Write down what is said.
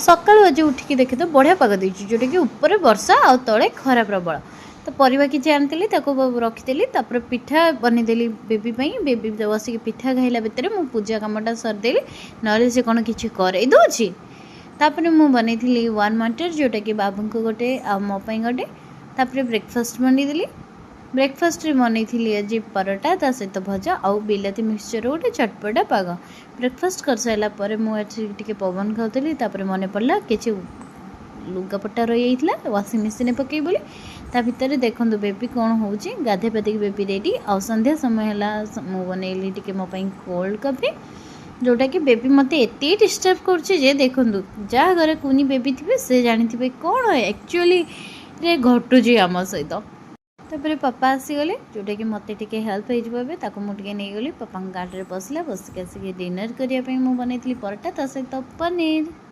सकाळु आज उठिकी देखे तो बढ़िया पाग देछि जोटा कि ऊपर वर्षा आ तले खरा प्रबल। तो परिवा किछि आनिଥିଲି ताको रखिदेली तापर पिठा बनेदेली बेबी पई बेबी बसिक पिठा खाइला भितर मु पूजा कामटा सरदेली नले से कोन किछि करे दोछि। तापर मु बनैथिली वन मटर जोटा कि बाबूको गोटे आ मो पई गोटे तापर ब्रेकफास्ट बनेदेली। ब्रेकफास्ट रे बनैथिली आज परोटा ता सहित भजा आउ बिलाती मिक्सचर गोटे चटपटा पाग। ब्रेकफास्ट कर सारा पर मुझे पवन खाऊली तापर मन पड़ा किसी लुगापटा रही जाता वाशिंग मशीन पकई बोली ता भितर देखो बेबी कौन हो गाधे पाधिक बेबी रेडी आ संध्या समय है मु बनैली टी मो कोल्ड कॉफी जोटा कि बेबी मत एत डिस्टर्ब कर देखु जहाँ घर कुनी बेबी थे से जानी कौन एक्चुअली घटुच आम सहित। तापर पापा आसीगले जोटा कि मत हेल्प हो मुझे नहीं गली पापा गाड़ी में बसला बसिक आसिक डिनर करने बनई परोटा ता सहित पनीर।